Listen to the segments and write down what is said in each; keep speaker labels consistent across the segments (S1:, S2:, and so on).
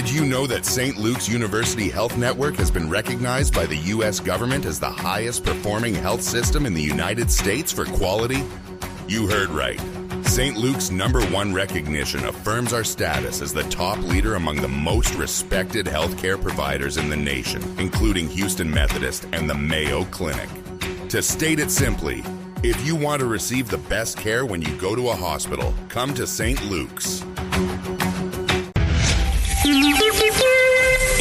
S1: Did you know that St. Luke's University Health Network has been recognized by the U.S. government as the highest performing health system in the United States for quality? You heard right. St. Luke's #1 recognition affirms our status as the top leader among the most respected healthcare providers in the nation, including Houston Methodist and the Mayo Clinic. To state it simply, if you want to receive the best care when you go to a hospital, come to St. Luke's.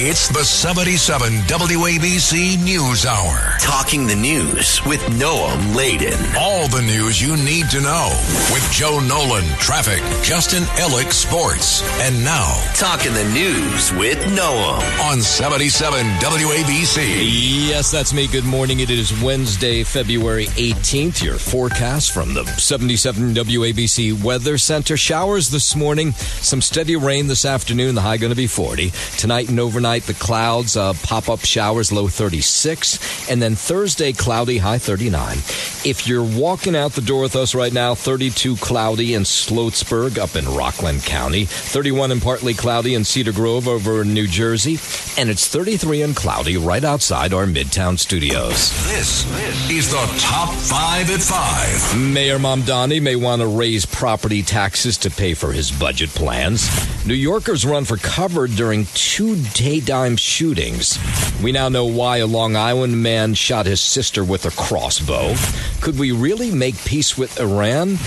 S2: It's the 77 WABC News Hour.
S3: Talking the news with Noam Laden.
S2: All the news you need to know with Joe Nolan, traffic, Justin Ellick, sports. And now,
S3: Talking the news with Noam
S2: on 77 WABC.
S4: Yes, that's me. Good morning. It is Wednesday, February 18th. Your forecast from the 77 WABC Weather Center. Showers this morning. Some steady rain this afternoon. The high going to be 40. Tonight and overnight, the clouds, pop-up showers, low 36. And then Thursday, cloudy, high 39. If you're walking out the door with us right now, 32 cloudy in Sloatsburg up in Rockland County. 31 and partly cloudy in Cedar Grove over in New Jersey. And it's 33 and cloudy right outside our Midtown studios.
S2: This is the Top 5 at 5.
S4: Mayor Mamdani may want to raise property taxes to pay for his budget plans. New Yorkers run for cover during 2 daytime shootings. We now know why a Long Island man shot his sister with a crossbow. Could we really make peace with Iran?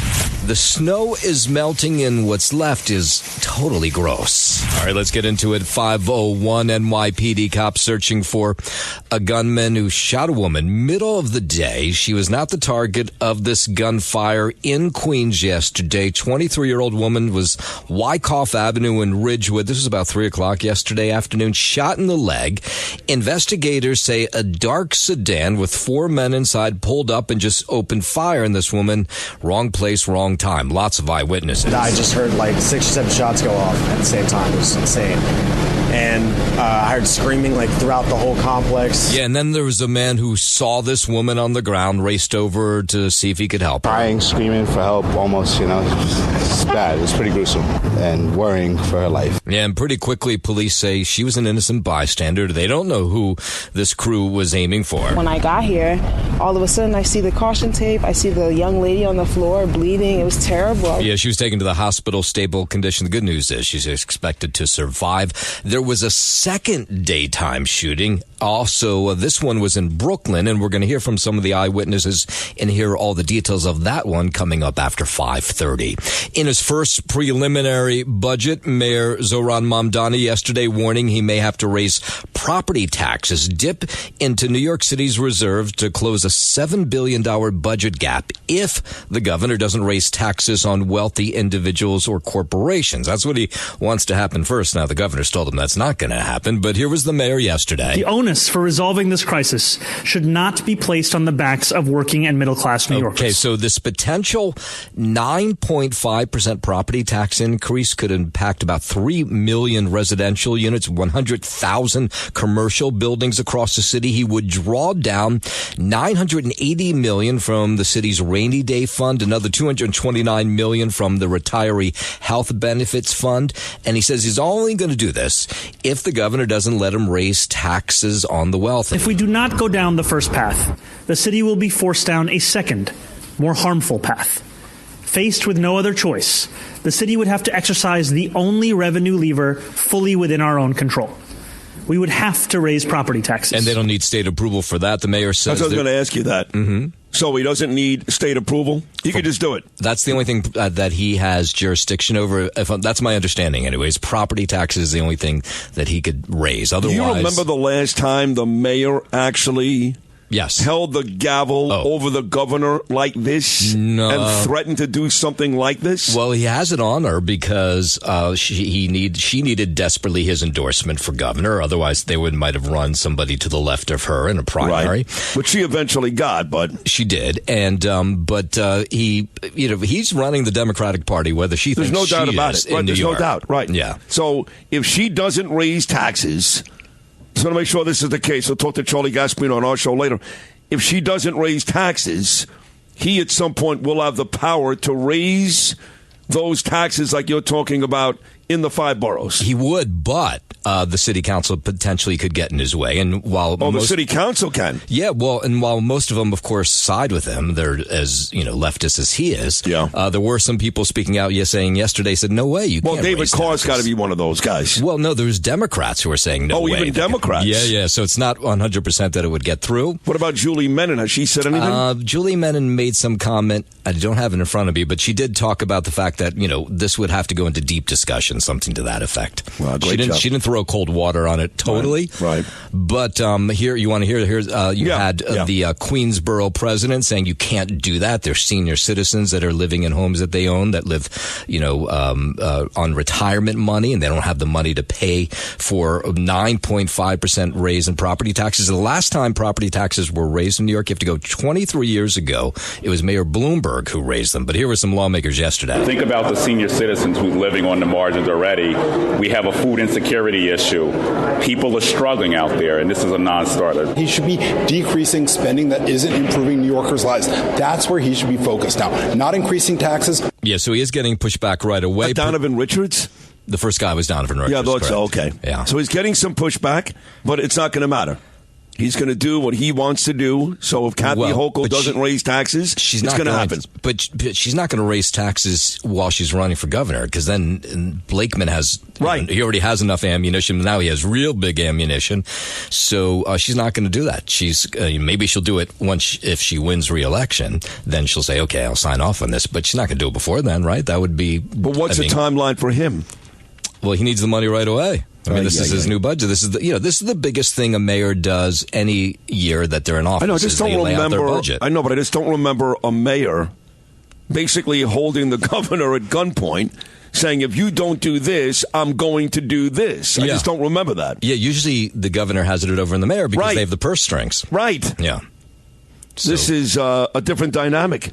S4: The snow is melting and what's left is totally gross. All right, let's get into it. 501 NYPD cops searching for a gunman who shot a woman middle of the day. She was not the target of this gunfire in Queens yesterday. 23-year-old woman was Wyckoff Avenue in Ridgewood. This was about 3 o'clock yesterday afternoon. Shot in the leg. Investigators say a dark sedan with 4 men inside pulled up and just opened fire on this woman. Wrong place, wrong time. Lots of eyewitnesses.
S5: I just heard like 6 or 7 shots go off at the same time. It was insane. And I heard screaming like throughout the whole complex.
S4: Yeah, and then there was a man who saw this woman on the ground, raced over to see if he could help her.
S6: Crying, screaming for help, almost, it's bad. It's pretty gruesome and worrying for her life.
S4: Yeah, and pretty quickly, police say she was an innocent bystander. They don't know who this crew was aiming for.
S7: When I got here, all of a sudden I see the caution tape. I see the young lady on the floor bleeding. It was terrible.
S4: Yeah, she was taken to the hospital, stable condition. The good news is she's expected to survive. There was a second daytime shooting. Also, this one was in Brooklyn, and we're going to hear from some of the eyewitnesses and hear all the details of that one coming up after 5:30. In his first preliminary budget, Mayor Zohran Mamdani yesterday warning he may have to raise property taxes, dip into New York City's reserve to close a $7 billion budget gap if the governor doesn't raise taxes on wealthy individuals or corporations. That's what he wants to happen first. Now, the governor's told him that's not going to happen, but here was the mayor yesterday.
S8: The onus for resolving this crisis should not be placed on the backs of working and middle-class New Yorkers.
S4: Okay, so this potential 9.5% property tax increase could impact about 3 million residential units, 100,000 commercial buildings across the city. He would draw down $980 million from the city's rainy day fund, another $229 million from the retiree health benefits fund, and he says he's only going to do this if the governor doesn't let him raise taxes on the wealthy.
S8: If we do not go down the first path, the city will be forced down a second, more harmful path. Faced with no other choice, the city would have to exercise the only revenue lever fully within our own control. We would have to raise property taxes.
S4: And they don't need state approval for that. The mayor says...
S9: I was going to ask you that.
S4: Mm-hmm.
S9: So he doesn't need state approval? He could just do it?
S4: That's the only thing that he has jurisdiction over. That's my understanding anyways. Property taxes is the only thing that he could raise. Otherwise...
S9: Do you remember the last time the mayor actually...
S4: Yes.
S9: Held the gavel over the governor like this and threatened to do something like this?
S4: Well, he has it on her because she needed desperately his endorsement for governor. Otherwise, they might have run somebody to the left of her in a primary,
S9: right. Which she eventually got, but
S4: she did. And he's running the Democratic Party, whether she thinks
S9: there's no doubt
S4: she
S9: about
S4: is
S9: it. Right,
S4: in
S9: there's
S4: New York.
S9: no doubt. Right.
S4: Yeah.
S9: So if she doesn't raise taxes. Just want to make sure this is the case. We'll talk to Charlie Gaspino on our show later. If she doesn't raise taxes, he at some point will have the power to raise those taxes like you're talking about in the 5 boroughs.
S4: He would, but the city council potentially could get in his way. And while
S9: the city council can.
S4: Yeah, well, and while most of them, of course, side with him, they're as leftist as he is.
S9: Yeah.
S4: There were some people speaking out saying yesterday, said, no way, you can't.
S9: Well, David Carr's got to be one of those guys.
S4: Well, no, there's Democrats who are saying no way.
S9: Oh, even Democrats?
S4: Yeah. So it's not 100% that it would get through.
S9: What about Julie Menon? Has she said anything?
S4: Julie Menon made some comment. I don't have it in front of me, but she did talk about the fact that, this would have to go into deep discussion, something to that effect.
S9: Well,
S4: she didn't throw cold water on it totally.
S9: Right.
S4: But here, you want to hear, you had the Queensboro president saying you can't do that. There's senior citizens that are living in homes that they own that live, on retirement money, and they don't have the money to pay for 9.5% raise in property taxes. The last time property taxes were raised in New York, you have to go 23 years ago. It was Mayor Bloomberg who raised them. But here were some lawmakers yesterday.
S10: Think about the senior citizens who's living on the margins already. We have a food insecurity issue. People are struggling out there, and this is a non-starter.
S11: He should be decreasing spending that isn't improving New Yorkers' lives. That's where he should be focused now, not increasing taxes.
S4: Yeah, so he is getting pushed back right away.
S9: Donovan Richards?
S4: The first guy was Donovan Richards.
S9: Yeah, I thought so. Okay.
S4: Yeah.
S9: So he's getting some pushback, but it's not going to matter. He's going to do what he wants to do. So if Kathy Hochul doesn't raise taxes, it's going to happen.
S4: But she's not going to raise taxes while she's running for governor, because then Blakeman has he already has enough ammunition. Now he has real big ammunition. So she's not going to do that. She's maybe she'll do it if she wins re-election. Then she'll say, okay, I'll sign off on this. But she's not going to do it before then, right? That would be.
S9: But what's the timeline for him?
S4: Well, he needs the money right away. This is his new budget. This is the biggest thing a mayor does any year that they're in office.
S9: I know. I just don't remember. I know, but I just don't remember a mayor basically holding the governor at gunpoint, saying, "If you don't do this, I'm going to do this." I just don't remember that.
S4: Yeah, usually the governor has it over in the mayor because they have the purse strings.
S9: Right.
S4: Yeah.
S9: This is a different dynamic.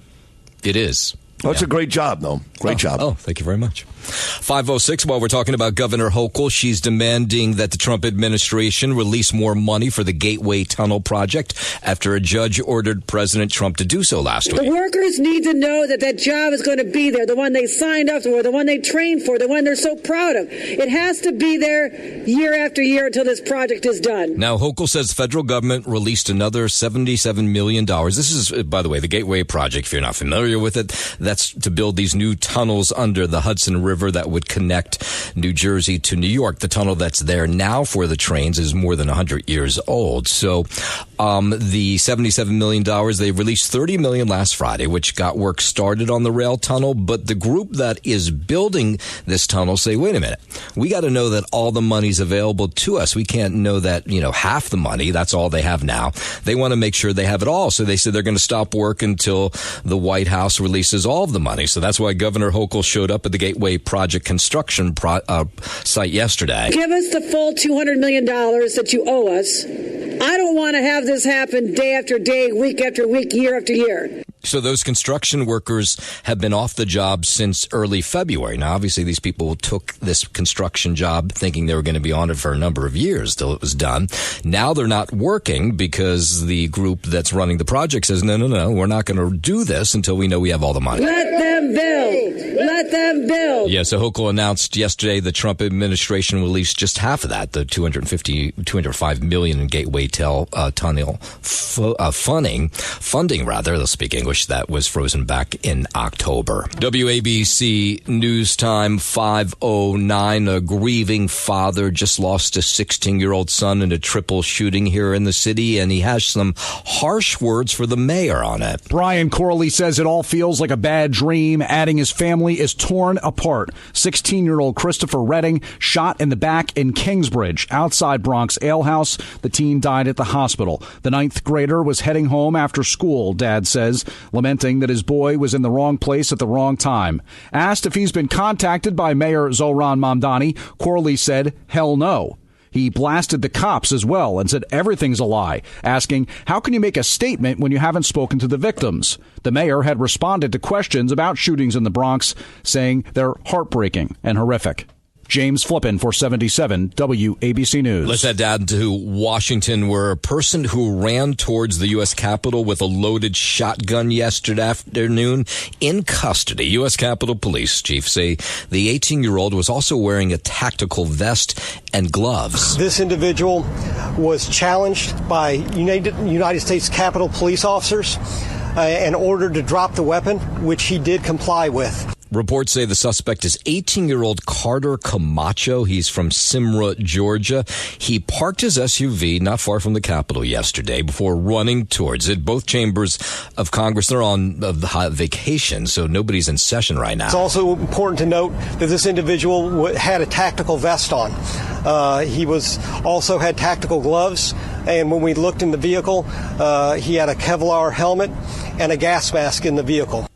S4: It is.
S9: That's a great job, though. Great job.
S4: Oh, thank you very much. 5:06, while we're talking about Governor Hochul, she's demanding that the Trump administration release more money for the Gateway Tunnel project after a judge ordered President Trump to do so last week.
S12: The workers need to know that that job is going to be there, the one they signed up for, the one they trained for, the one they're so proud of. It has to be there year after year until this project is done.
S4: Now, Hochul says the federal government released another $77 million. This is, by the way, the Gateway project, if you're not familiar with it. That's to build these new tunnels under the Hudson River that would connect New Jersey to New York. The tunnel that's there now for the trains is more than 100 years old. So the $77 million, they released $30 million last Friday, which got work started on the rail tunnel. But the group that is building this tunnel say, wait a minute, we got to know that all the money's available to us. We can't know that, half the money, that's all they have now. They want to make sure they have it all. So they said they're going to stop work until the White House releases all of the money. So that's why Governor Hochul showed up at the Gateway Project construction site yesterday.
S12: Give us the full $200 million that you owe us. I don't want to have this happen day after day, week after week, year after year.
S4: So those construction workers have been off the job since early February. Now, obviously, these people took this construction job thinking they were going to be on it for a number of years till it was done. Now they're not working because the group that's running the project says, no, we're not going to do this until we know we have all the money.
S12: Let them build. Let them build.
S4: Yeah, so Hochul announced yesterday the Trump administration released just half of that, the $205 million in Gateway Tunnel funding, let's speak English, that was frozen back in October. WABC News Time 5:09. A grieving father just lost a 16-year-old son in a triple shooting here in the city, and he has some harsh words for the mayor on it.
S13: Brian Corley says it all feels like a bad dream, adding his family is torn apart. 16-year-old Christopher Redding shot in the back in Kingsbridge, outside Bronx Alehouse. The teen died at the hospital. The 9th grader was heading home after school, Dad says, lamenting that his boy was in the wrong place at the wrong time. Asked if he's been contacted by Mayor Zohran Mamdani, Corley said, hell no. He blasted the cops as well and said everything's a lie, asking, how can you make a statement when you haven't spoken to the victims? The mayor had responded to questions about shootings in the Bronx, saying they're heartbreaking and horrific. James Flippin for 77 WABC News.
S4: Let's head down to Washington, where a person who ran towards the U.S. Capitol with a loaded shotgun yesterday afternoon in custody. U.S. Capitol Police Chief say the 18-year-old was also wearing a tactical vest and gloves.
S14: This individual was challenged by United States Capitol police officers and ordered to drop the weapon, which he did comply with.
S4: Reports say the suspect is 18-year-old Carter Camacho. He's from Simra, Georgia. He parked his SUV not far from the Capitol yesterday before running towards it. Both chambers of Congress, they're on vacation, so nobody's in session right now.
S14: It's also important to note that this individual had a tactical vest on. He also had tactical gloves, and when we looked in the vehicle, he had a Kevlar helmet and a gas mask in the vehicle.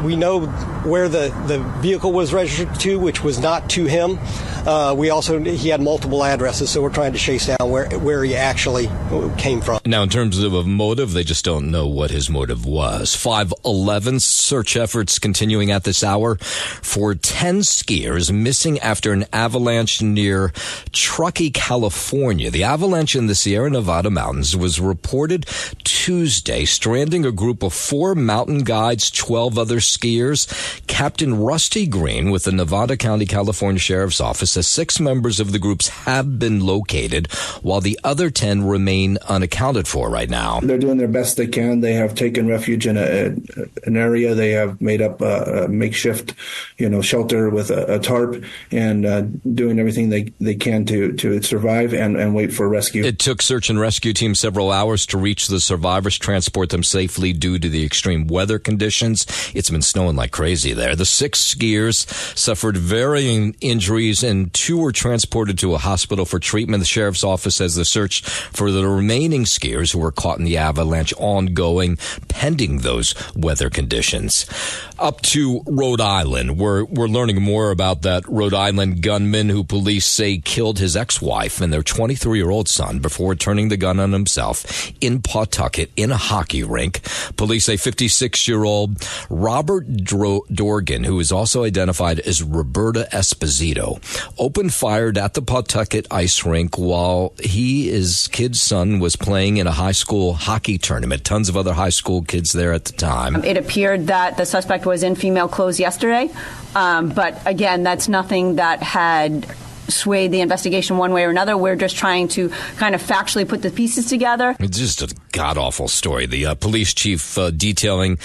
S14: We know where the vehicle was registered to, which was not to him. He had multiple addresses, so we're trying to chase down where he actually came from.
S4: Now, in terms of a motive, they just don't know what his motive was. 5:11 search efforts continuing at this hour for 10 skiers missing after an avalanche near Truckee, California. The avalanche in the Sierra Nevada mountains was reported Tuesday, stranding a group of 4 mountain guides, 12 other skiers. Captain Rusty Green with the Nevada County, California Sheriff's Office says 6 members of the groups have been located, while the other 10 remain unaccounted for right now.
S15: They're doing their best they can. They have taken refuge in an area. They have made up a makeshift, shelter with a tarp, and doing everything they can to survive and wait for rescue.
S4: It took search and rescue teams several hours to reach the survivors, transport them safely due to the extreme weather conditions. It's been snowing like crazy there. The 6 skiers suffered varying injuries, and 2 were transported to a hospital for treatment. The sheriff's office says the search for the remaining skiers who were caught in the avalanche ongoing, pending those weather conditions. Up to Rhode Island. We're learning more about that Rhode Island gunman who police say killed his ex-wife and their 23-year-old son before turning the gun on himself in Pawtucket in a hockey rink. Police say 56-year-old Robert Dorgan, who is also identified as Roberta Esposito, opened fire at the Pawtucket ice rink while his kid's son was playing in a high school hockey tournament. Tons of other high school kids there at the time.
S16: It appeared that the suspect was in female clothes yesterday, but again, that's nothing that had swayed the investigation one way or another. We're just trying to kind of factually put the pieces together.
S4: It's just a god-awful story. The police chief detailing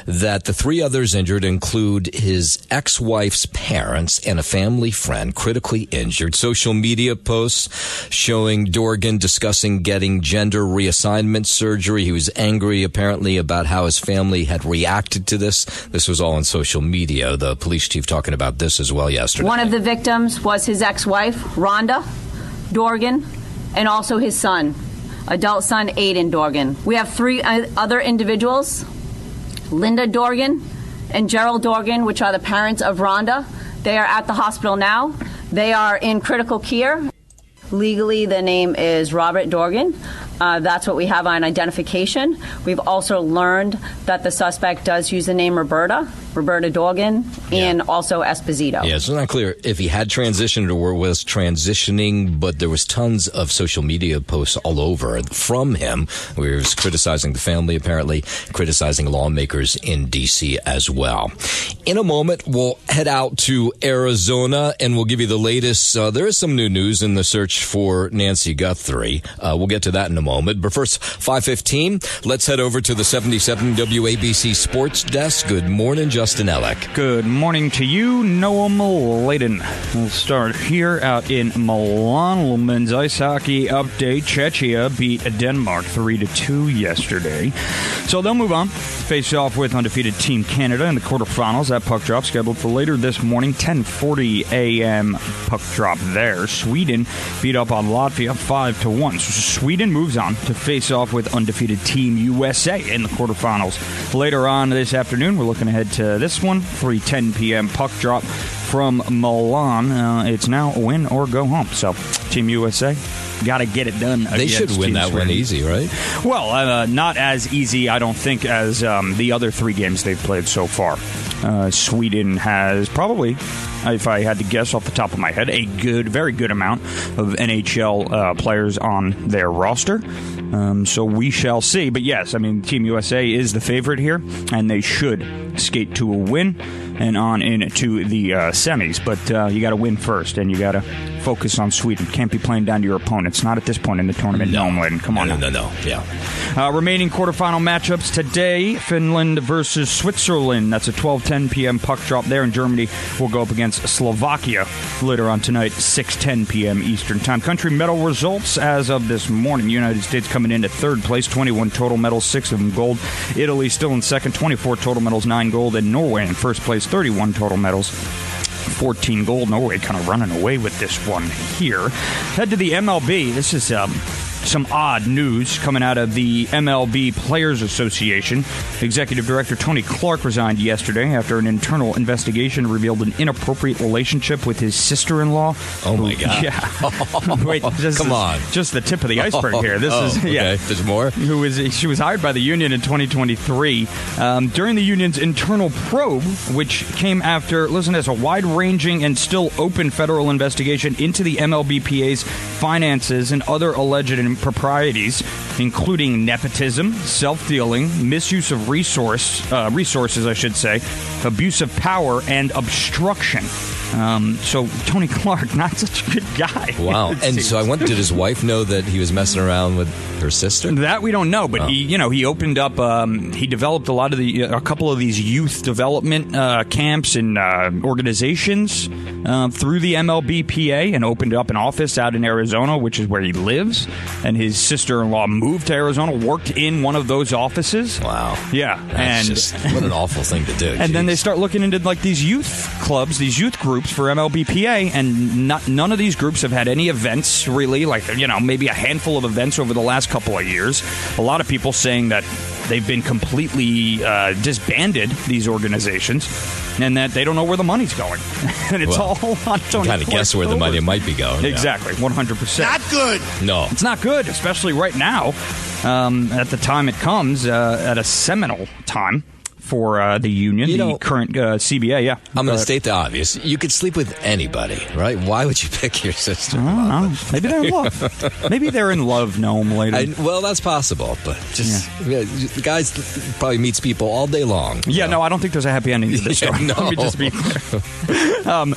S4: that the 3 others injured include his ex-wife's parents and a family friend critically injured. Social media posts showing Dorgan discussing getting gender reassignment surgery. He was angry, apparently, about how his family had reacted to this. This was all on social media. The police chief talking about this as well yesterday.
S16: One of the victims was his ex-wife, Rhonda Dorgan, and also his son, adult son Aiden Dorgan. We have 3 other individuals, Linda Dorgan and Gerald Dorgan, which are the parents of Rhonda. They are at the hospital now. They are in critical care. Legally, the name is Robert Dorgan. That's what we have on identification. We've also learned that the suspect does use the name Roberta Dorgan, and also Esposito.
S4: Yeah, it's not clear if he had transitioned or was transitioning, but there was tons of social media posts all over from him where he was criticizing the family, apparently criticizing lawmakers in D.C. as well. In a moment, we'll head out to Arizona, and we'll give you the latest. There is some new news in the search for Nancy Guthrie. We'll get to that in a moment. But first, 5:15, let's head over to the 77 WABC Sports Desk. Good morning, Justin Ellick.
S17: Good morning to you, Noam Layden. We'll start here out in Milan. Little men's ice hockey update. Czechia beat Denmark 3-2 yesterday. So they'll move on. Face off with undefeated Team Canada in the quarterfinals. That puck drop scheduled for later this morning, 10:40 a.m. puck drop there. Sweden beat up on Latvia 5-1. So Sweden moves on to face off with undefeated Team USA in the quarterfinals. Later on this afternoon, we're looking ahead to this one, 3:10 p.m. puck drop from Milan. It's now a win or go home. So Team USA got to get it done.
S4: They should win that one easy, right?
S17: Well, not as easy, I don't think, as the other 3 games they've played so far. Sweden has probably if I had to guess off the top of my head, a very good amount of NHL players on their roster. So we shall see. But yes, I mean, Team USA is the favorite here, and they should skate to a win and on into the semis. But you got to win first, and you got to focus on Sweden. Can't be playing down to your opponents. Not at this point in the tournament. No. Come on.
S4: No. Yeah.
S17: Remaining quarterfinal matchups today: Finland versus Switzerland. That's a 12:10 p.m. puck drop there, and Germany will go up against Slovakia later on tonight, 6:10 p.m. Eastern Time. Country medal results as of this morning: United States coming in at third place, 21 total medals, 6 of them gold. Italy still in second, 24 total medals, 9 gold, and Norway in first place, 31 total medals, 14 gold. Norway kind of running away with this one here. Head to the MLB. This is some odd news coming out of the MLB Players Association. Executive Director Tony Clark resigned yesterday after an internal investigation revealed an inappropriate relationship with his sister-in-law.
S4: Oh, my God.
S17: Yeah. Wait,
S4: come on.
S17: Just the tip of the iceberg here.
S4: Okay. There's more?
S17: She was hired by the union in 2023 during the union's internal probe, which came after, listen to this, a wide-ranging and still open federal investigation into the MLBPA's finances and other alleged improprieties, including nepotism, self-dealing, misuse of resources, abuse of power, and obstruction. So Tony Clark, not such a good guy.
S4: Wow. And so did his wife know that he was messing around with her sister?
S17: That we don't know, but he opened up, he developed a couple of these youth development camps and organizations through the MLBPA, and opened up an office out in Arizona, which is where he lives. And his sister-in-law moved to Arizona, worked in one of those offices.
S4: Wow.
S17: Yeah.
S4: What an awful thing to do.
S17: And then they start looking into like these youth clubs, these youth groups for MLBPA, and none of these groups have had any events, really, maybe a handful of events over the last couple of years. A lot of people saying that they've been completely disbanded, these organizations, and that they don't know where the money's going. And it's all on Tony.
S4: Kind of guess where the money might be going.
S17: Exactly, 100%.
S3: Not good.
S4: No.
S17: It's not good, especially right now, at the time it comes, at a seminal time for the union, the current CBA, yeah.
S4: I'm going to state the obvious. You could sleep with anybody, right? Why would you pick your sister?
S17: I don't know. Maybe they're in love. Maybe they're in love, Noam, later.
S4: Well, that's possible, but the guys probably meets people all day long.
S17: Yeah, no, I don't think there's a happy ending to this story.
S4: No.
S17: Let me just be clear.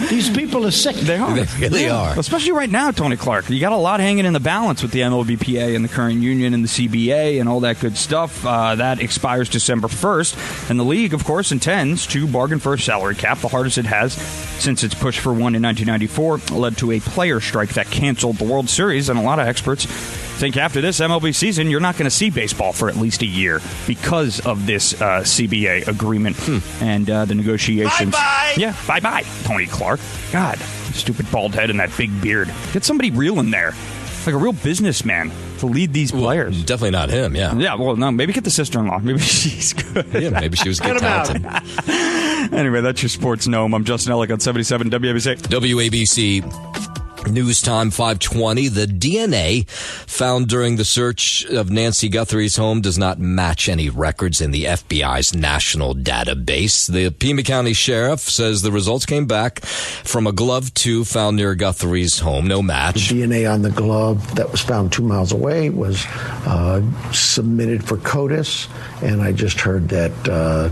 S18: These people are sick.
S17: They are.
S4: They are.
S17: Especially right now, Tony Clark. You got a lot hanging in the balance with the MLBPA and the current union and the CBA and all that good stuff. That expires December 1st. And the league, of course, intends to bargain for a salary cap, the hardest it has since its push for one in 1994 led to a player strike that canceled the World Series. And a lot of experts think after this MLB season, you're not going to see baseball for at least a year because of this CBA agreement and the negotiations.
S3: Bye-bye.
S17: Yeah, bye-bye, Tony Clark. God, stupid bald head and that big beard. Get somebody real in there, like a real businessman, to lead these players.
S4: Definitely not him, yeah.
S17: Yeah, well, no, maybe get the sister-in-law. Maybe she's good.
S4: Yeah, maybe she was good talented.
S17: Anyway, that's your Sports Gnome. I'm Justin Ellick on 77 WABC.
S4: WABC. News time 5:20. The DNA found during the search of Nancy Guthrie's home does not match any records in the FBI's national database. The Pima County Sheriff says the results came back from a glove tube found near Guthrie's home. No match.
S18: The DNA on the glove that was found 2 miles away was submitted for CODIS, and I just heard that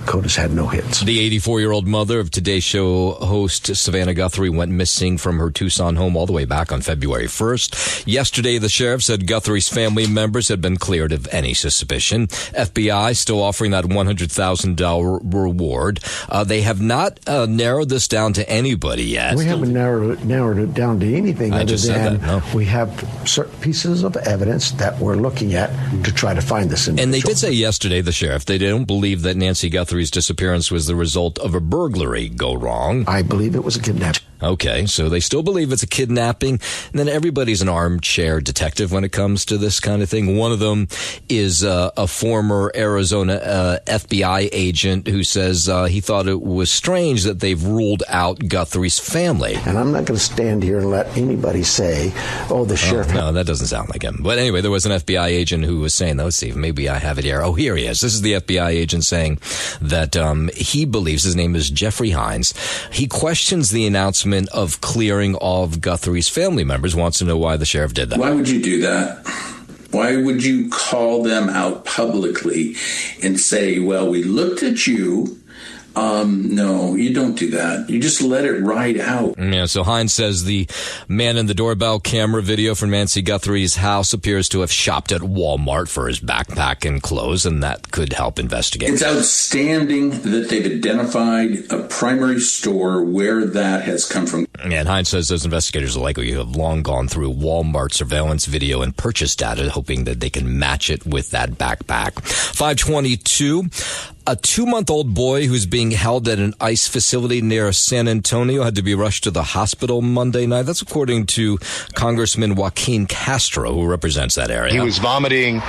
S18: CODIS had no hits.
S4: The 84-year-old mother of Today's Show host Savannah Guthrie went missing from her Tucson home all the way back on February 1st. Yesterday, the sheriff said Guthrie's family members had been cleared of any suspicion. FBI still offering that $100,000 reward. They have not narrowed this down to anybody yet.
S18: We haven't narrowed it down to anything other than we have certain pieces of evidence that we're looking at to try to find this individual.
S4: And they did say yesterday, the sheriff, they don't believe that Nancy Guthrie's disappearance was the result of a burglary go wrong.
S18: I believe it was a kidnapping.
S4: Okay, so they still believe it's a kidnapping, and then everybody's an armchair detective when it comes to this kind of thing. One of them is a former Arizona FBI agent who says he thought it was strange that they've ruled out Guthrie's family.
S18: And I'm not going to stand here and let anybody say, oh, the sheriff...
S4: No, that doesn't sound like him. But anyway, there was an FBI agent who was saying, let's see, maybe I have it here. Oh, here he is. This is the FBI agent saying that he believes, his name is Jeffrey Hines, he questions the announcement of clearing all of Guthrie's family members, wants to know why the sheriff did that.
S19: Why would you do that? Why would you call them out publicly and say, well, we looked at you? No, you don't do that. You just let it ride out.
S4: Yeah, so Hines says the man in the doorbell camera video from Nancy Guthrie's house appears to have shopped at Walmart for his backpack and clothes, and that could help investigate.
S19: It's outstanding that they've identified a primary store where that has come from.
S4: And Hines says those investigators are likely to have long gone through Walmart surveillance video and purchase data, hoping that they can match it with that backpack. 522. A 2-month-old boy who's being held at an ICE facility near San Antonio had to be rushed to the hospital Monday night. That's according to Congressman Joaquin Castro, who represents that area.
S20: He was vomiting.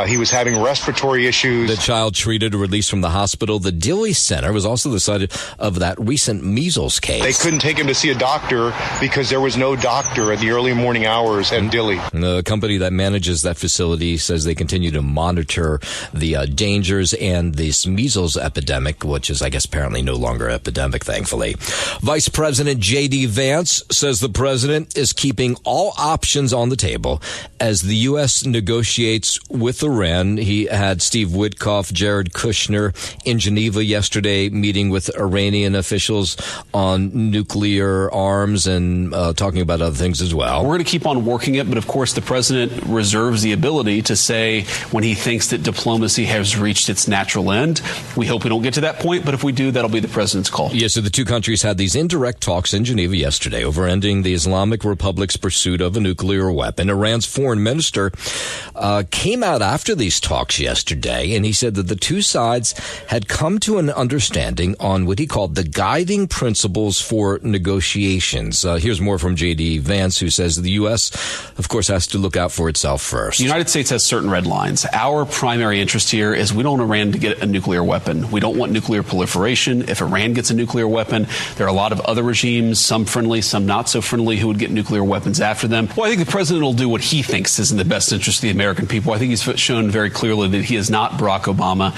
S20: He was having respiratory issues.
S4: The child treated, released from the hospital. The Dilley Center was also the site of that recent measles case.
S20: They couldn't take him to see a doctor because there was no doctor at the early morning hours at Dilley.
S4: And the company that manages that facility says they continue to monitor the dangers and this measles epidemic, which is, I guess, apparently no longer epidemic, thankfully. Vice President J.D. Vance says the president is keeping all options on the table as the U.S. negotiates with Iran. He had Steve Witkoff, Jared Kushner in Geneva yesterday, meeting with Iranian officials on nuclear arms and talking about other things as well.
S21: We're going to keep on working it, but of course the president reserves the ability to say when he thinks that diplomacy has reached its natural end. We hope we don't get to that point, but if we do, that'll be the president's call.
S4: Yeah, so the two countries had these indirect talks in Geneva yesterday over ending the Islamic Republic's pursuit of a nuclear weapon. Iran's foreign minister came out after these talks yesterday, and he said that the two sides had come to an understanding on what he called the guiding principles for negotiations. Here's more from J.D. Vance, who says the U.S., of course, has to look out for itself first.
S21: The United States has certain red lines. Our primary interest here is we don't want Iran to get a nuclear weapon. We don't want nuclear proliferation. If Iran gets a nuclear weapon, there are a lot of other regimes, some friendly, some not so friendly, who would get nuclear weapons after them. Well, I think the president will do what he thinks is in the best interest of the American people. I think he's shown very clearly that he is not Barack Obama.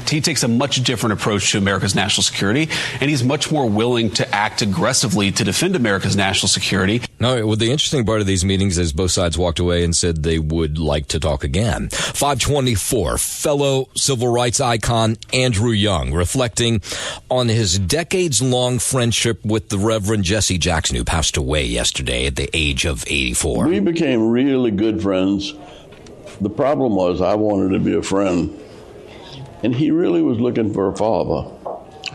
S21: He takes a much different approach to America's national security, and he's much more willing to act aggressively to defend America's national security.
S4: No, well, the interesting part of these meetings is both sides walked away and said they would like to talk again. 524, fellow civil rights icon Andrew Young, reflecting on his decades-long friendship with the Reverend Jesse Jackson, who passed away yesterday at the age of 84.
S22: We became really good friends. The problem was I wanted to be a friend, and he really was looking for a father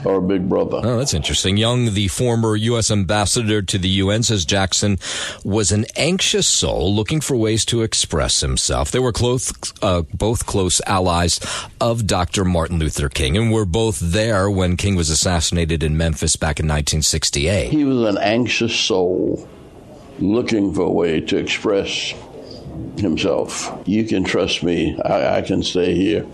S22: or a big brother.
S4: Oh, that's interesting. Young, the former U.S. ambassador to the UN, says Jackson was an anxious soul looking for ways to express himself. They were both close allies of Dr. Martin Luther King, and were both there when King was assassinated in Memphis back in 1968.
S22: He was an anxious soul looking for a way to express himself. You can trust me. I can stay here,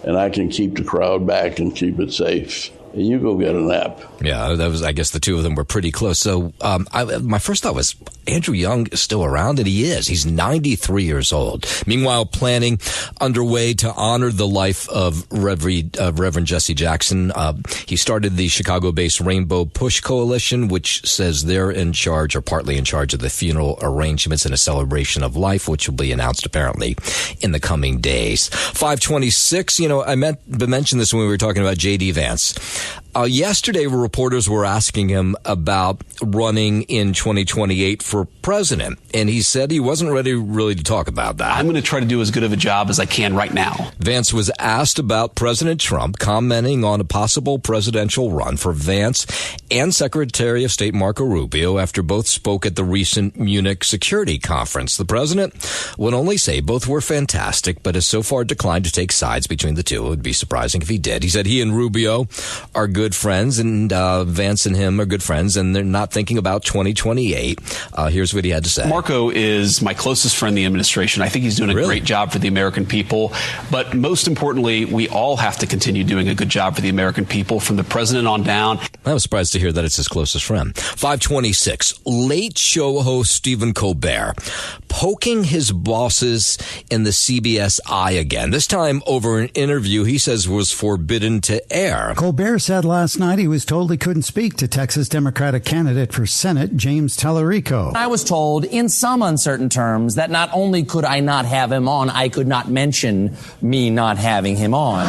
S22: and I can keep the crowd back and keep it safe. And you go get a nap.
S4: Yeah, that was, I guess the two of them were pretty close. So my first thought was, Andrew Young is still around, and he is. He's 93 years old. Meanwhile, planning underway to honor the life of Reverend Jesse Jackson. He started the Chicago-based Rainbow Push Coalition, which says they're in charge, or partly in charge, of the funeral arrangements and a celebration of life, which will be announced apparently in the coming days. 526, I mentioned this when we were talking about J.D. Vance. Yesterday, reporters were asking him about running in 2028 for president, and he said he wasn't ready really to talk about that.
S21: I'm going to try to do as good of a job as I can right now.
S4: Vance was asked about President Trump commenting on a possible presidential run for Vance and Secretary of State Marco Rubio after both spoke at the recent Munich Security Conference. The president would only say both were fantastic, but has so far declined to take sides between the two. It would be surprising if he did. He said he and Rubio are good good friends, and Vance and him are good friends, and they're not thinking about 2028. Here's what he had to say.
S21: Marco is my closest friend in the administration. I think he's doing a great job for the American people. But most importantly, we all have to continue doing a good job for the American people, from the president on down.
S4: I was surprised to hear that it's his closest friend. 526, late show host Stephen Colbert poking his bosses in the CBS eye again. This time over an interview he says was forbidden to air.
S1: Colbert said last night he was told he couldn't speak to Texas Democratic candidate for Senate, James Tallarico.
S2: I was told in some uncertain terms that not only could I not have him on, I could not mention me not having him on.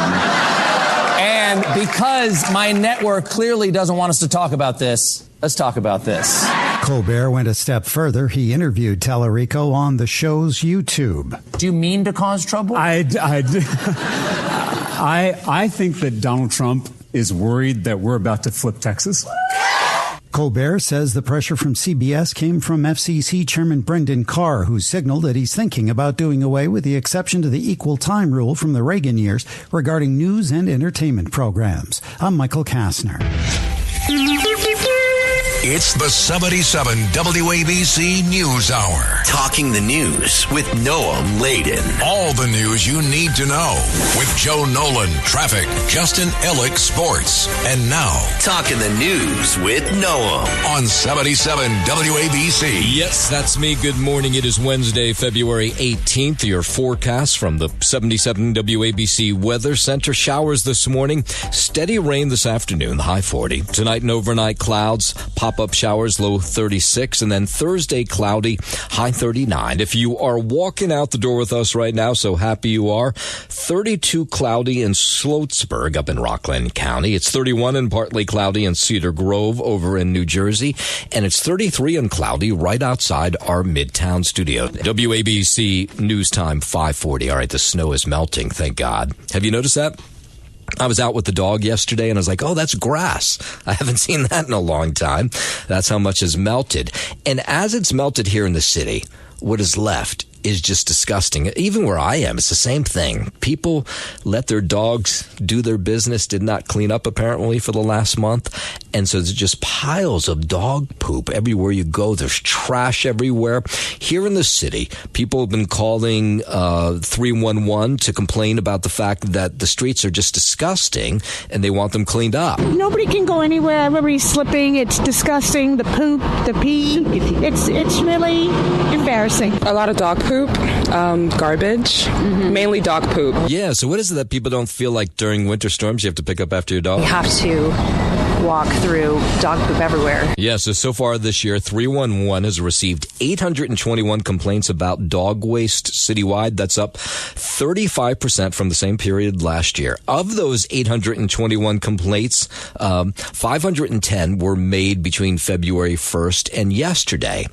S2: And because my network clearly doesn't want us to talk about this, let's talk about this.
S1: Colbert went a step further. He interviewed Tallarico on the show's YouTube.
S2: Do you mean to cause trouble?
S23: I think that Donald Trump is worried that we're about to flip Texas.
S1: Colbert says the pressure from CBS came from FCC Chairman Brendan Carr, who signaled that he's thinking about doing away with the exception to the equal time rule from the Reagan years regarding news and entertainment programs. I'm Michael Kastner.
S3: It's the 77 WABC News Hour. Talking the news with Noam Laden. All the news you need to know with Joe Nolan, traffic, Justin Ellick, sports. And now, Talking the News with Noam on 77 WABC.
S4: Yes, that's me. Good morning. It is Wednesday, February 18th. Your forecast from the 77 WABC Weather Center. Showers this morning. Steady rain this afternoon, the high 40. Tonight and overnight clouds. Pop-up showers, low 36, and then Thursday cloudy, high 39. If you are walking out the door with us right now, so happy you are. 32 cloudy in Sloatsburg up in Rockland County. It's 31 and partly cloudy in Cedar Grove over in New Jersey, and it's 33 and cloudy right outside our Midtown studio. WABC News Time 540. All right, the snow is melting, thank God. Have you noticed that? I was out with the dog yesterday and I was like, oh, that's grass. I haven't seen that in a long time. That's how much has melted. And as it's melted here in the city, what is left is just disgusting. Even where I am, it's the same thing. People let their dogs do their business, did not clean up apparently for the last month. And so there's just piles of dog poop everywhere you go. There's trash everywhere. Here in the city, people have been calling 311 to complain about the fact that the streets are just disgusting and they want them cleaned up.
S24: Nobody can go anywhere. Everybody's slipping. It's disgusting. The poop, the pee. It's really embarrassing.
S25: A lot of dog poop, garbage, mainly dog poop.
S4: Yeah, so what is it that people don't feel like during winter storms you have to pick up after your dog?
S26: You have to walk through dog poop everywhere.
S4: Yeah, so far this year, 311 has received 821 complaints about dog waste citywide. That's up 35% from the same period last year. Of those 821 complaints, 510 were made between February 1st and yesterday.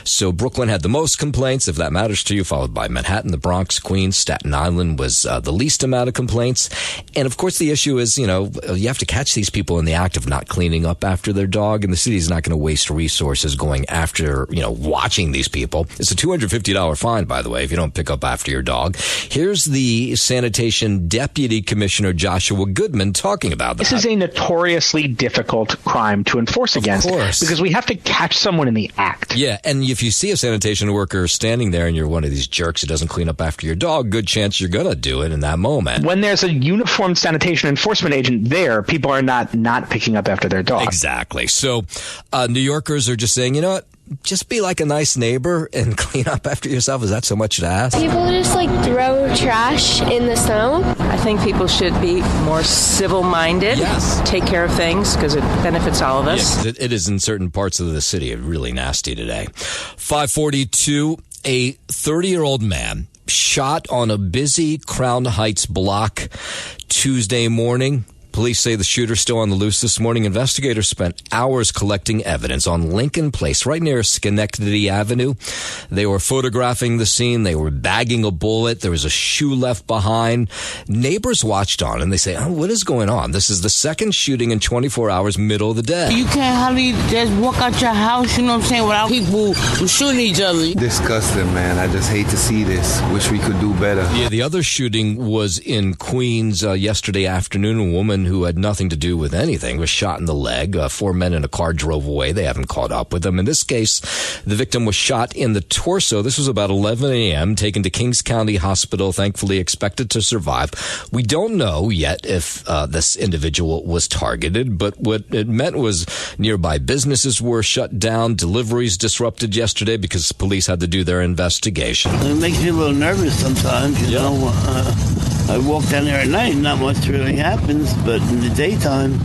S4: So Brooklyn had the most complaints, if that matters to you, followed by Manhattan, the Bronx, Queens. Staten Island was the least amount of complaints. And of course, the issue is, you have to catch these people in the act of not cleaning up after their dog, and the city is not going to waste resources going after, watching these people. It's a $250 fine, by the way, if you don't pick up after your dog. Here's the Sanitation Deputy Commissioner Joshua Goodman talking about that.
S27: This is a notoriously difficult crime to enforce against because we have to catch someone in the act.
S4: Yeah, and if you see a sanitation worker standing there and you're one of these jerks who doesn't clean up after your dog, good chance you're going to do it in that moment.
S27: When there's a uniformed sanitation enforcement agent there, people are not picking up after their dog.
S4: Exactly. So New Yorkers are just saying, you know what? Just be like a nice neighbor and clean up after yourself. Is that so much to ask?
S28: People just throw trash in the snow.
S26: I think people should be more civil-minded.
S4: Yes.
S26: Take care of things because it benefits all of us.
S4: Yeah, it is in certain parts of the city. Really nasty today. 542, a 30-year-old man shot on a busy Crown Heights block Tuesday morning. Police say the shooter's still on the loose this morning. Investigators spent hours collecting evidence on Lincoln Place, right near Schenectady Avenue. They were photographing the scene. They were bagging a bullet. There was a shoe left behind. Neighbors watched on, and they say, what is going on? This is the second shooting in 24 hours, middle of the day.
S29: You can't hardly just walk out your house, you know what I'm saying, without people shooting each other.
S30: Disgusting, man. I just hate to see this. Wish we could do better.
S4: Yeah, the other shooting was in Queens yesterday afternoon. A woman woman who had nothing to do with anything was shot in the leg. 4 men in a car drove away. They haven't caught up with them. In this case, the victim was shot in the torso. This was about 11 a.m., taken to Kings County Hospital, thankfully expected to survive. We don't know yet if this individual was targeted, but what it meant was nearby businesses were shut down, deliveries disrupted yesterday because police had to do their investigation.
S5: It makes me a little nervous sometimes, you know. I walk down there at night, not much really happens, but in the daytime,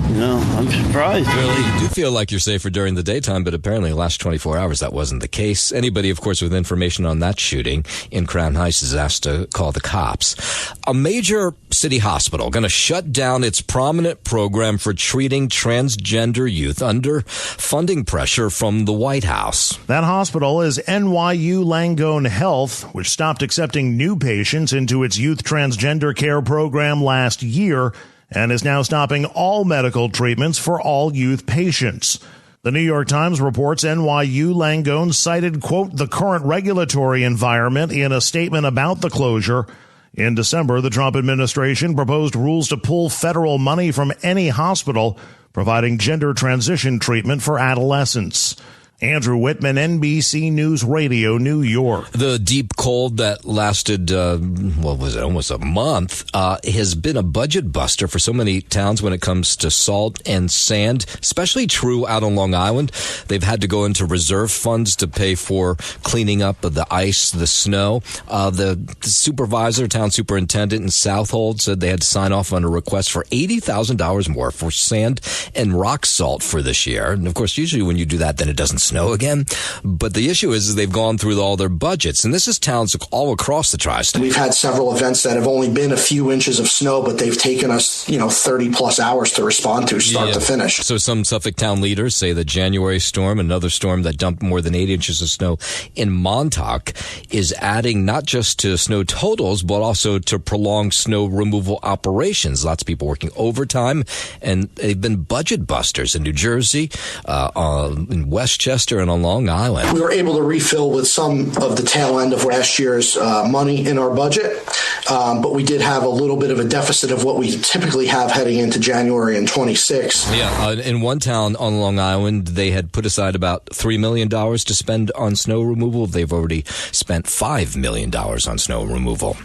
S5: you know, I'm surprised, really.
S4: You do feel like you're safer during the daytime, but apparently the last 24 hours that wasn't the case. Anybody, of course, with information on that shooting in Crown Heights is asked to call the cops. A major city hospital going to shut down its prominent program for treating transgender youth under funding pressure from the White House.
S6: That hospital is NYU Langone Health, which stopped accepting new patients into its youth transgender care program last year and is now stopping all medical treatments for all youth patients. The New York Times reports NYU Langone cited, quote, the current regulatory environment in a statement about the closure. In December, the Trump administration proposed rules to pull federal money from any hospital providing gender transition treatment for adolescents. Andrew Whitman, NBC News Radio, New York.
S4: The deep cold that lasted, almost a month, has been a budget buster for so many towns when it comes to salt and sand, especially true out on Long Island. They've had to go into reserve funds to pay for cleaning up the ice, the snow. The supervisor, town superintendent in Southold said they had to sign off on a request for $80,000 more for sand and rock salt for this year. And of course, usually when you do that, then it doesn't snow again. But the issue is they've gone through all their budgets, and this is towns all across the tri-state.
S7: We've had several events that have only been a few inches of snow, but they've taken us, 30 plus hours to respond to start to finish.
S4: So some Suffolk town leaders say the January storm, another storm that dumped more than 8 inches of snow in Montauk, is adding not just to snow totals, but also to prolonged snow removal operations. Lots of people working overtime, and they've been budget busters in New Jersey, in Westchester, and on Long Island.
S7: We were able to refill with some of the tail end of last year's money in our budget, but we did have a little bit of a deficit of what we typically have heading into January and 26.
S4: Yeah, in one town on Long Island, they had put aside about $3 million to spend on snow removal. They've already spent $5 million on snow removal.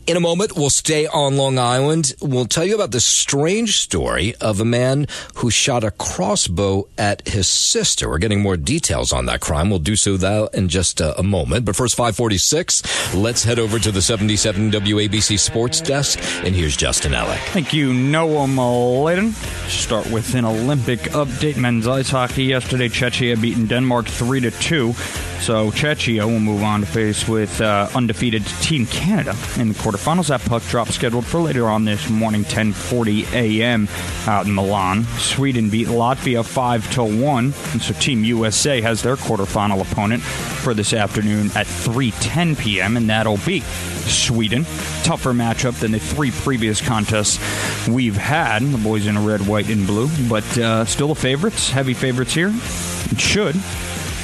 S4: In a moment, we'll stay on Long Island. We'll tell you about this strange story of a man who shot a crossbow at his sister. We're getting more details on that crime. We'll do so in just a moment. But first, 5:46, let's head over to the 77 WABC Sports Desk, and here's Justin Ellick.
S17: Thank you, Noam Layden. Start with an Olympic update. Men's ice hockey yesterday, Czechia beaten Denmark 3-2. So Czechia will move on to face with undefeated Team Canada in the quarterfinals. That puck drop scheduled for later on this morning, 10:40 a.m. out in Milan. Sweden beat Latvia 5-1, and so Team USA has their quarterfinal opponent for this afternoon at 3:10 p.m., and that'll be Sweden. Tougher matchup than the three previous contests we've had. The boys in red, white, and blue, but still the favorites, heavy favorites here. It should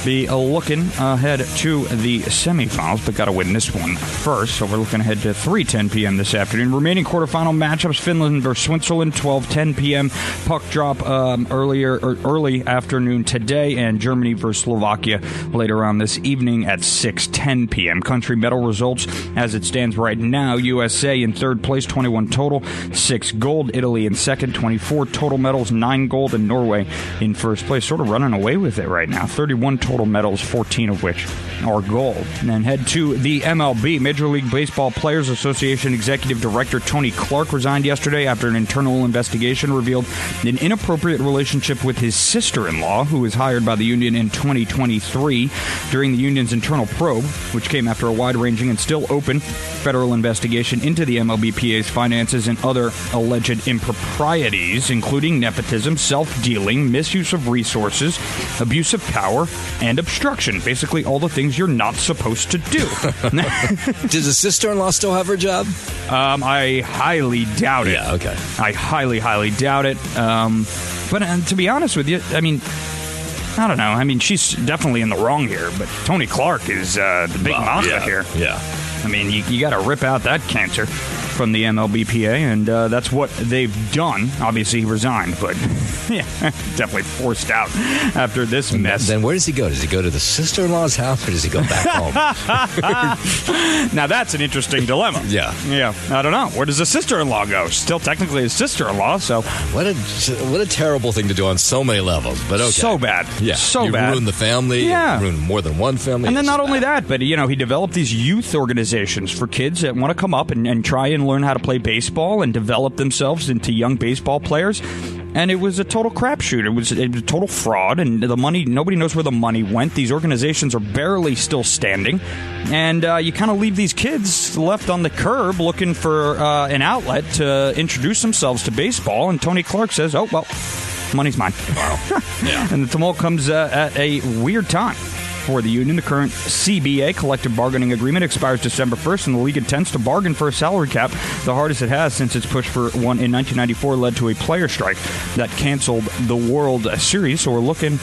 S17: be looking ahead to the semifinals, but got to win this one first. So we're looking ahead to 3:10 p.m. this afternoon. Remaining quarterfinal matchups: Finland versus Switzerland, 12:10 p.m. Puck drop early afternoon today, and Germany versus Slovakia later on this evening at 6:10 p.m. Country medal results as it stands right now: USA in third place, 21 total, 6 gold. Italy in second, 24 total medals, 9 gold, and Norway in first place, sort of running away with it right now. 31 total medals, 14 of which are gold. And then head to the MLB. Major League Baseball Players Association Executive Director Tony Clark resigned yesterday after an internal investigation revealed an inappropriate relationship with his sister-in-law, who was hired by the union in 2023. During the union's internal probe, which came after a wide-ranging and still open federal investigation into the MLBPA's finances and other alleged improprieties, including nepotism, self-dealing, misuse of resources, abuse of power, and obstruction. Basically all the things you're not supposed to do.
S4: Does the sister-in-law still have her job?
S17: I highly doubt it.
S4: Yeah, okay.
S17: I highly, highly doubt it. But to be honest with you, I mean, I don't know. I mean, she's definitely in the wrong here, but Tony Clark is the big monster here.
S4: Yeah.
S17: I mean, you got to rip out that cancer. from the MLBPA, and that's what they've done. Obviously, he resigned, but yeah, definitely forced out after this mess.
S4: Then where does he go? Does he go to the sister-in-law's house, or does he go back home?
S17: Now, that's an interesting dilemma.
S4: Yeah.
S17: I don't know. Where does the sister-in-law go? Still technically his sister-in-law, so...
S4: What a terrible thing to do on so many levels, but okay.
S17: So bad.
S4: Yeah.
S17: So bad.
S4: You ruin the family.
S17: Yeah.
S4: You ruin more than one family.
S17: And then not only that, but, he developed these youth organizations for kids that want to come up and try and learn how to play baseball and develop themselves into young baseball players. And it was a total crapshoot. It was a total fraud, and the money, nobody knows where the money went. These organizations are barely still standing, and you kind of leave these kids left on the curb looking for an outlet to introduce themselves to baseball, and Tony Clark says, oh, well, money's mine.
S4: Wow. Yeah.
S17: And the tumult comes at a weird time for the union. The current CBA, collective bargaining agreement, expires December 1st, and the league intends to bargain for a salary cap, the hardest it has since its push for one in 1994 led to a player strike that canceled the World Series. So we're looking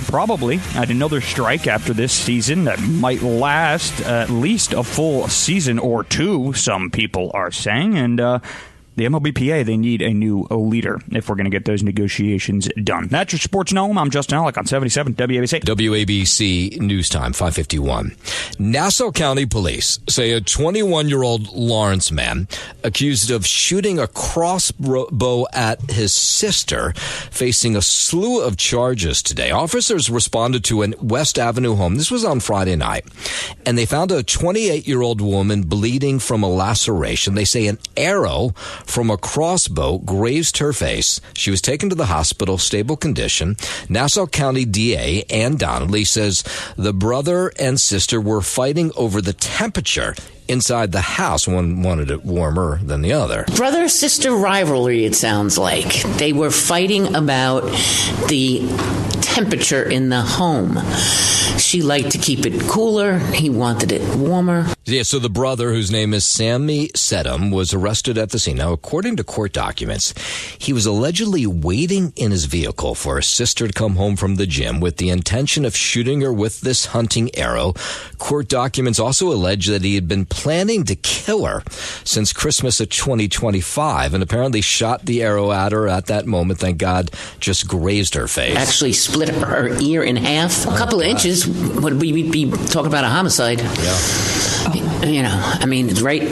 S17: probably at another strike after this season that might last at least a full season or two, some people are saying, and the MLBPA, they need a new leader if we're going to get those negotiations done. That's your Sports Gnome. I'm Justin Alec on 77 WABC.
S4: WABC News Time, 5:51. Nassau County Police say a 21-year-old Lawrence man accused of shooting a crossbow at his sister, facing a slew of charges today. Officers responded to a West Avenue home. This was on Friday night. And they found a 28-year-old woman bleeding from a laceration. They say an arrow from a crossbow grazed her face. She was taken to the hospital, stable condition. Nassau County DA Ann Donnelly says the brother and sister were fighting over the temperature inside the house. One wanted it warmer than the other.
S8: Brother-sister rivalry, it sounds like. They were fighting about the temperature in the home. She liked to keep it cooler. He wanted it warmer.
S4: Yeah, so the brother, whose name is Sammy Sedum, was arrested at the scene. Now, according to court documents, he was allegedly waiting in his vehicle for his sister to come home from the gym with the intention of shooting her with this hunting arrow. Court documents also allege that he had been planning to kill her since Christmas of 2025 and apparently shot the arrow at her at that moment. Thank God, just grazed her face.
S8: Actually split her ear in half. A couple of inches, would we be talking about a homicide?
S4: Yeah.
S8: It's right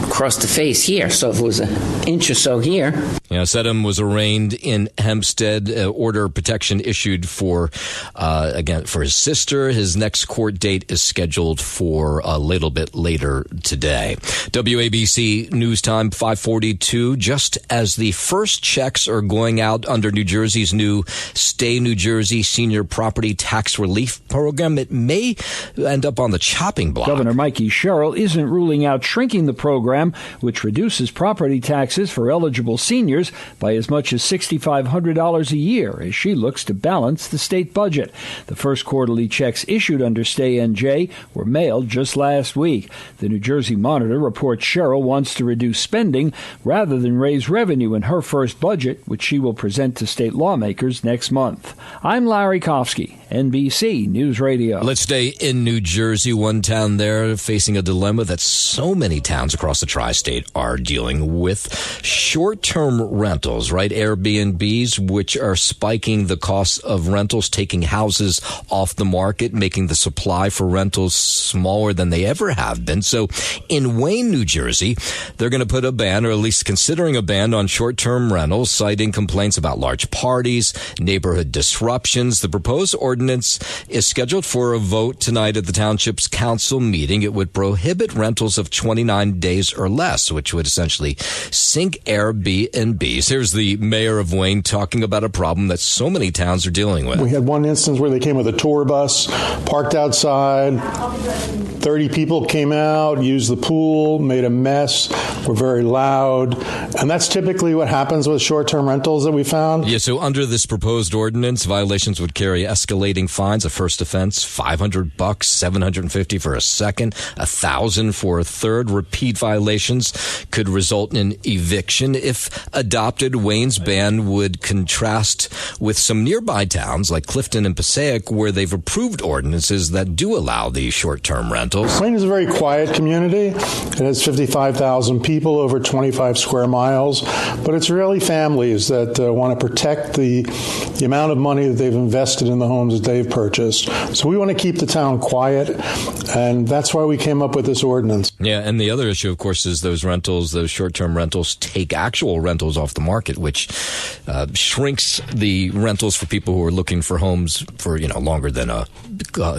S8: across the face here. So if it was an inch or so here.
S4: Yeah, Sedum was arraigned in Hempstead. Order protection issued for his sister. His next court date is scheduled for a little bit later today. WABC News Time 5:42. Just as the first checks are going out under New Jersey's new Stay New Jersey Senior Property Tax Relief Program, it may end up on the chopping block.
S9: Governor Mikey Sherrill isn't ruling out shrinking the program, which reduces property taxes for eligible seniors by as much as $6,500 a year as she looks to balance the state budget. The first quarterly checks issued under Stay NJ were mailed just last week. The New Jersey Monitor reports Sherrill wants to reduce spending rather than raise revenue in her first budget, which she will present to state lawmakers next month. I'm Larry Kofsky, NBC News Radio.
S4: Let's stay in New Jersey. One town there facing a dilemma that so many towns across the tri-state are dealing with. Short-term rentals, right? Airbnbs, which are spiking the cost of rentals, taking houses off the market, making the supply for rentals smaller than they ever have been. So in Wayne, New Jersey, they're going to put a ban, or at least considering a ban, on short-term rentals, citing complaints about large parties, neighborhood disruptions. The proposed ordinance is scheduled for a vote tonight at the township's council meeting. It would prohibit rentals of 29 days or less, which would essentially sink Airbnbs. Here's the mayor of Wayne talking about a problem that so many towns are dealing with.
S10: We had one instance where they came with a tour bus, parked outside. 30 people came out, used the pool, made a mess, were very loud. And that's typically what happens with short-term rentals that we found.
S4: Yeah, so under this proposed ordinance, violations would carry escalating fines. A first offense, $500, $750 for a second, $1,000 for a third. Repeat violations could result in eviction. If a adopted, Wayne's ban would contrast with some nearby towns like Clifton and Passaic, where they've approved ordinances that do allow these short-term rentals.
S10: Wayne is a very quiet community. It has 55,000 people, over 25 square miles, but it's really families that want to protect the amount of money that they've invested in the homes that they've purchased. So we want to keep the town quiet, and that's why we came up with this ordinance.
S4: Yeah, and the other issue, of course, is those rentals, those short-term rentals, take actual rentals off the market, which shrinks the rentals for people who are looking for homes for, longer than a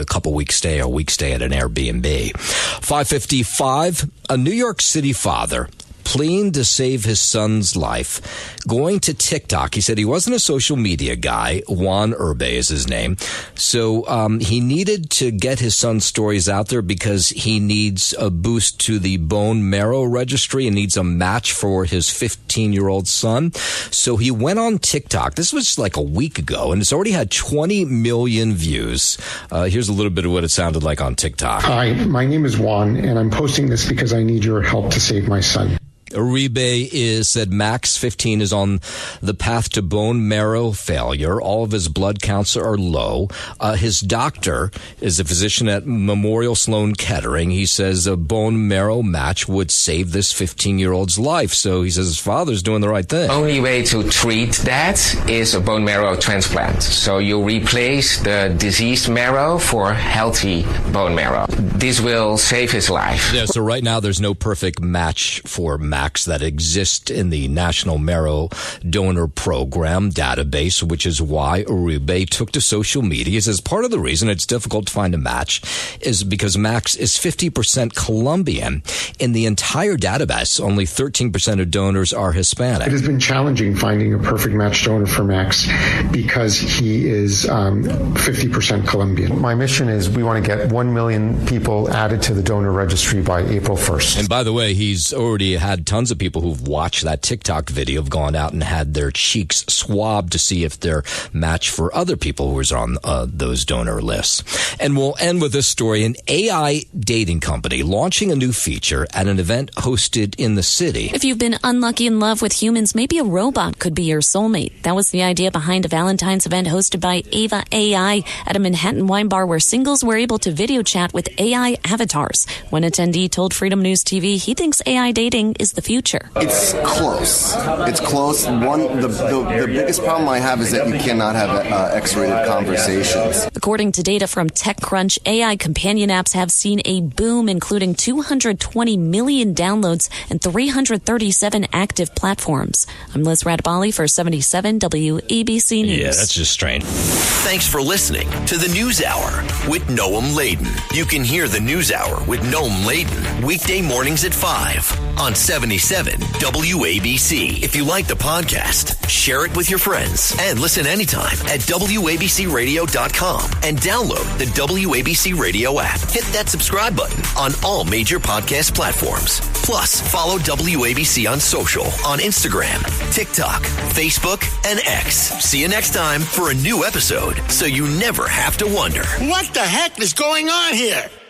S4: couple weeks stay, a week stay at an Airbnb. 5:55, a New York City father pleading to save his son's life, going to TikTok. He said he wasn't a social media guy. Juan Urbe is his name. So he needed to get his son's stories out there because he needs a boost to the bone marrow registry and needs a match for his 15-year-old son. So he went on TikTok. This was like a week ago, and it's already had 20 million views. Here's a little bit of what it sounded like on TikTok.
S11: Hi, my name is Juan, and I'm posting this because I need your help to save my son.
S4: Uribe said Max, 15, is on the path to bone marrow failure. All of his blood counts are low. His doctor is a physician at Memorial Sloan Kettering. He says a bone marrow match would save this 15-year-old's life. So he says his father's doing the right thing.
S12: Only way to treat that is a bone marrow transplant. So you replace the diseased marrow for healthy bone marrow. This will save his life.
S4: Yeah, so right now there's no perfect match for Max that exist in the National Marrow Donor Program database, which is why Uribe took to social media. He says part of the reason it's difficult to find a match is because Max is 50% Colombian. In the entire database, only 13% of donors are Hispanic.
S11: It has been challenging finding a perfect match donor for Max because he is 50% Colombian. My mission is we want to get 1 million people added to the donor registry by April 1st.
S4: And by the way, he's already had tons of people who've watched that TikTok video have gone out and had their cheeks swabbed to see if they're matched for other people who are on those donor lists. And we'll end with this story. An AI dating company launching a new feature at an event hosted in the city.
S13: If you've been unlucky in love with humans, maybe a robot could be your soulmate. That was the idea behind a Valentine's event hosted by Ava AI at a Manhattan wine bar where singles were able to video chat with AI avatars. One attendee told Freedom News TV he thinks AI dating is the future.
S14: It's close. It's close. The biggest problem I have is that you cannot have X-rated conversations.
S13: According to data from TechCrunch, AI companion apps have seen a boom, including 220 million downloads and 337 active platforms. I'm Liz Radabali for 77 WABC News.
S4: Yeah, that's just strange.
S3: Thanks for listening to the News Hour with Noam Laden. You can hear the News Hour with Noam Laden weekday mornings at 5 on 77 WABC. If you like the podcast, share it with your friends and listen anytime at WABCRadio.com and download the WABC Radio app. Hit that subscribe button on all major podcast platforms. Plus, follow WABC on social on Instagram, TikTok, Facebook, and X. See you next time for a new episode so you never have to wonder.
S15: What the heck is going on here?